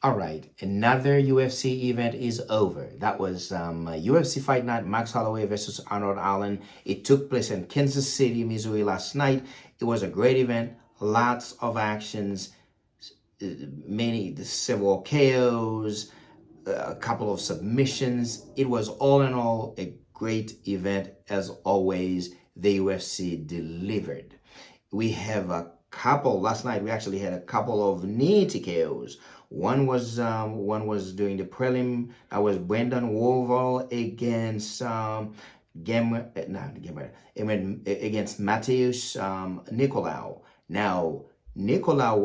All right, another UFC event is over. That was UFC Fight Night, Max Holloway versus Arnold Allen. It took place in Kansas City, Missouri last night. It was a great event, lots of actions, several KOs, a couple of submissions. It was all in all a great event. As always, the UFC delivered. We have a couple last night. We actually had a couple of knee TKOs. One was during the prelim. That was Brendan Woval against against Mateus Nicolau. Now Nicolau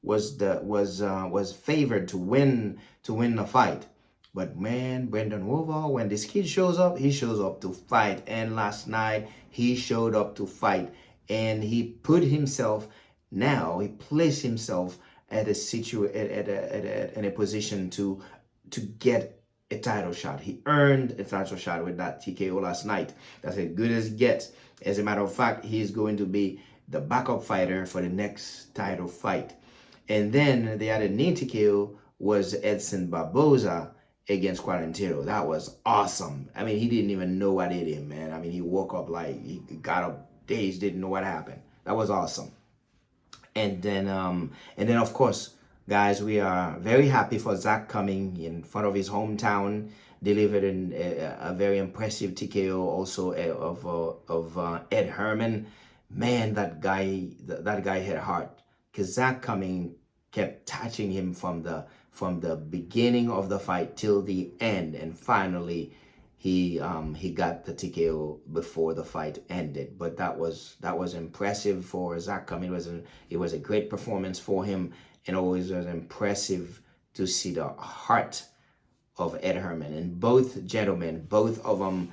was favored to win the fight. But man, Brendan Woval, when this kid shows up, he shows up to fight. And last night he showed up to fight, and he placed himself at in a position to get a title shot. He earned a title shot with that TKO last night. That's as good as it gets. As a matter of fact, he's going to be the backup fighter for the next title fight. And then the other knee TKO was Edson Barboza against Quarantero. That was awesome. I mean, he didn't even know what hit him, man. I mean, he woke up like he got up dazed, didn't know what happened. That was awesome. And then of course, guys, we are very happy for Zach coming in front of his hometown, delivered a very impressive TKO also of Ed Herman. Man, that guy had heart, because Zach Cumming kept touching him from the beginning of the fight till the end, and finally he got the TKO before the fight ended. But that was impressive for Zach Cumming. It was a great performance for him, and always was impressive to see the heart of Ed Herman. And both gentlemen, both of them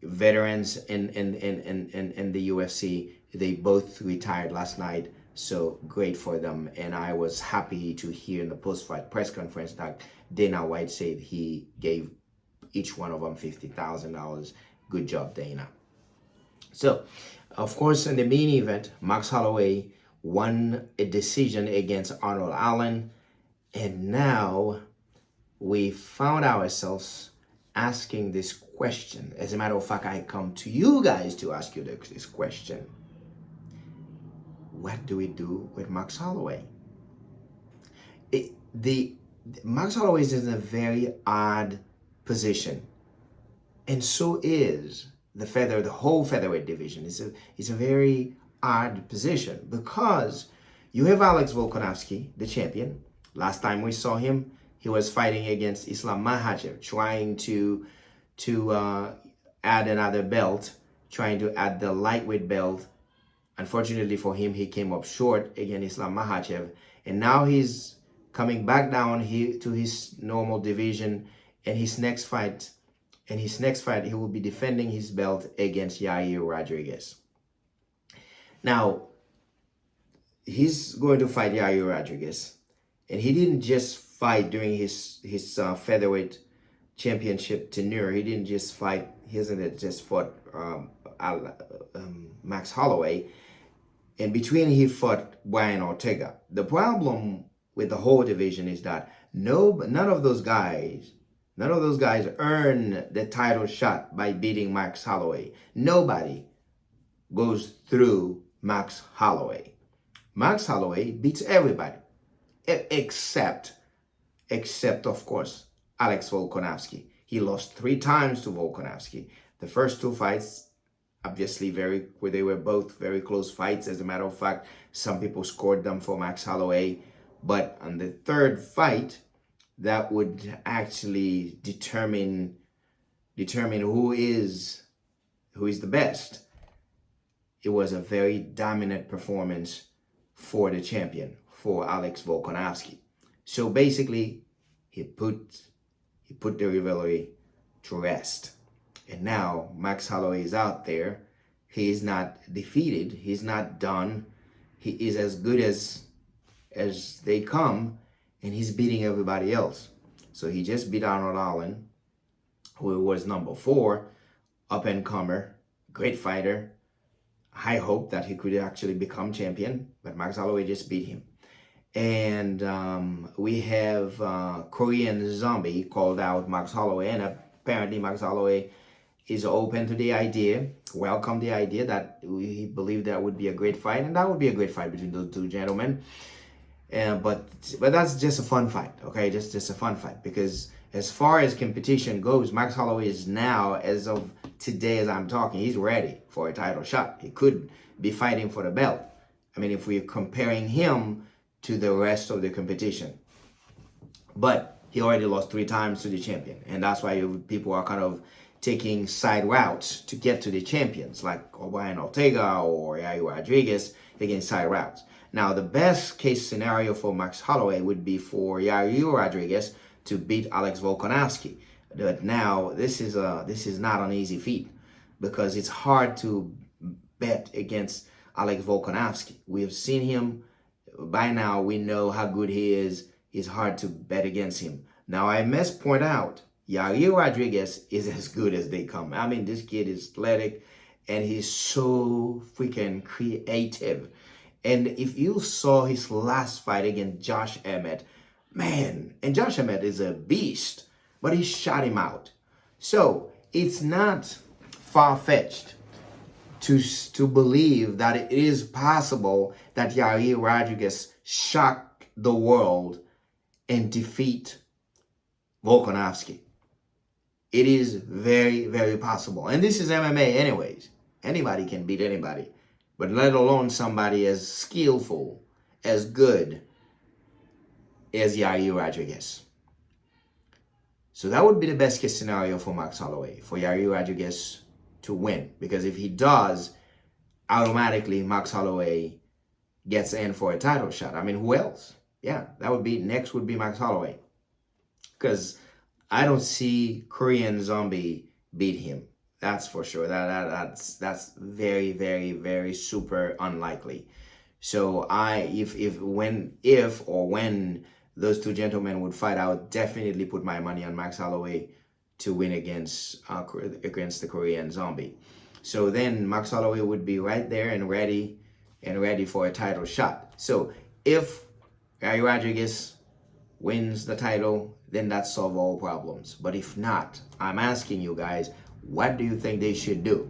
veterans in the UFC, they both retired last night. So great for them. And I was happy to hear in the post-fight press conference that Dana White said he gave each one of them $50,000. Good job, Dana. So, of course, in the main event, Max Holloway won a decision against Arnold Allen. And now we found ourselves asking this question. As a matter of fact, I come to you guys to ask you this question. What do we do with Max Holloway? Max Holloway is in a very odd position, and so is the whole featherweight division. It's a very odd position, because you have Alex Volkanovski, the champion. Last time we saw him, he was fighting against Islam Makhachev, trying to add another belt, trying to add the lightweight belt. Unfortunately for him, he came up short against Islam Makhachev, and now he's coming back down to his normal division. And his next fight, he will be defending his belt against Yair Rodriguez. Now, he's going to fight Yair Rodriguez, and he didn't just fight during his featherweight championship tenure. He didn't just fight. He hasn't just fought Max Holloway. In between, he fought Brian Ortega. The problem with the whole division is that none of those guys earn the title shot by beating Max Holloway. Nobody goes through Max Holloway. Max Holloway beats everybody, except of course, Alex Volkanovski. He lost 3 times to Volkanovski. The first 2 fights, obviously, they were both very close fights. As a matter of fact, some people scored them for Max Holloway. But on the third fight, that would actually determine who is the best. It was a very dominant performance for the champion, for Alex Volkanovski. So basically, he put the rivalry to rest. And now Max Holloway is out there. He is not defeated. He's not done. He is as good as they come, and he's beating everybody else. So he just beat Arnold Allen, who was number 4, up-and-comer, great fighter. High hope that he could actually become champion, but Max Holloway just beat him. And we have Korean Zombie called out Max Holloway, and apparently Max Holloway is open to the idea, welcome the idea that we believe that would be a great fight, and that would be a great fight between those two gentlemen. But that's just a fun fight, okay? Just a fun fight, because as far as competition goes, Max Holloway is now, as of today, as I'm talking, he's ready for a title shot. He could be fighting for the belt. I mean, if we're comparing him to the rest of the competition, but he already lost 3 times to the champion, and that's why people are kind of taking side routes to get to the champions, like O'Brien Ortega or Yair Rodriguez, taking side routes. Now, the best case scenario for Max Holloway would be for Yair Rodriguez to beat Alex Volkanovski. But now, this is not an easy feat, because it's hard to bet against Alex Volkanovski. We have seen him. By now, we know how good he is. It's hard to bet against him. Now, I must point out, Yair Rodriguez is as good as they come. I mean, this kid is athletic, and he's so freaking creative. And if you saw his last fight against Josh Emmett, man, and Josh Emmett is a beast, but he shot him out. So it's not far-fetched to believe that it is possible that Yair Rodriguez shock the world and defeat Volkanovski. It is very, very possible. And this is MMA anyways. Anybody can beat anybody. But let alone somebody as skillful, as good as Yair Rodriguez. So that would be the best case scenario for Max Holloway, for Yair Rodriguez to win. Because if he does, automatically Max Holloway gets in for a title shot. I mean, who else? Yeah, that would be, next would be Max Holloway. Because I don't see Korean Zombie beat him. That's for sure. That's very, very, very super unlikely. So if when those two gentlemen would fight, I would definitely put my money on Max Holloway to win against the Korean Zombie. So then Max Holloway would be right there and ready for a title shot. So if Yair Rodriguez wins the title, then that solves all problems. But if not, I'm asking you guys, what do you think they should do?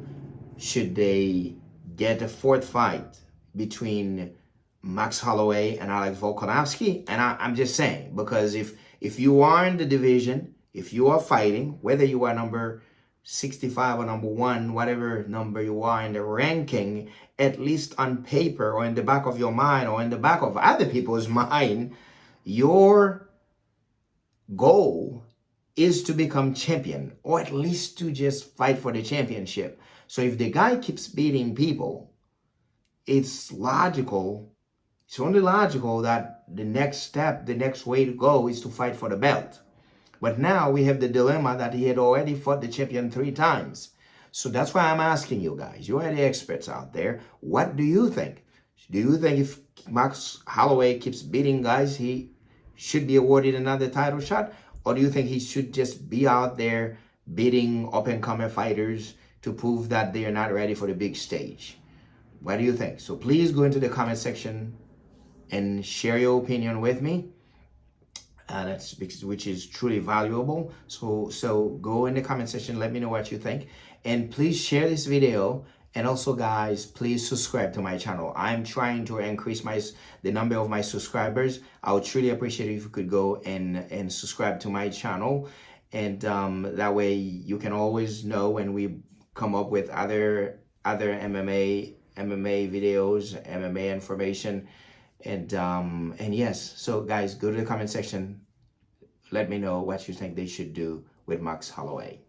Should they get a 4th fight between Max Holloway and Alex Volkanovski? And I'm just saying, because if you are in the division, if you are fighting, whether you are number 65 or number 1, whatever number you are in the ranking, at least on paper or in the back of your mind or in the back of other people's mind, your goal is to become champion, or at least to just fight for the championship. So if the guy keeps beating people, it's logical, it's only logical that the next step, the next way to go is to fight for the belt. But now we have the dilemma that he had already fought the champion 3 times. So that's why I'm asking you guys, you are the experts out there, what do you think? Do you think if Max Holloway keeps beating guys, he should be awarded another title shot? Or do you think he should just be out there beating up-and-comer fighters to prove that they are not ready for the big stage? What do you think? So please go into the comment section and share your opinion with me. Which is truly valuable. So go in the comment section, let me know what you think. And please share this video. And also, guys, please subscribe to my channel. I'm trying to increase the number of my subscribers. I would truly appreciate it if you could go and subscribe to my channel. And that way you can always know when we come up with other MMA videos, MMA information. And yes, so guys, go to the comment section. Let me know what you think they should do with Max Holloway.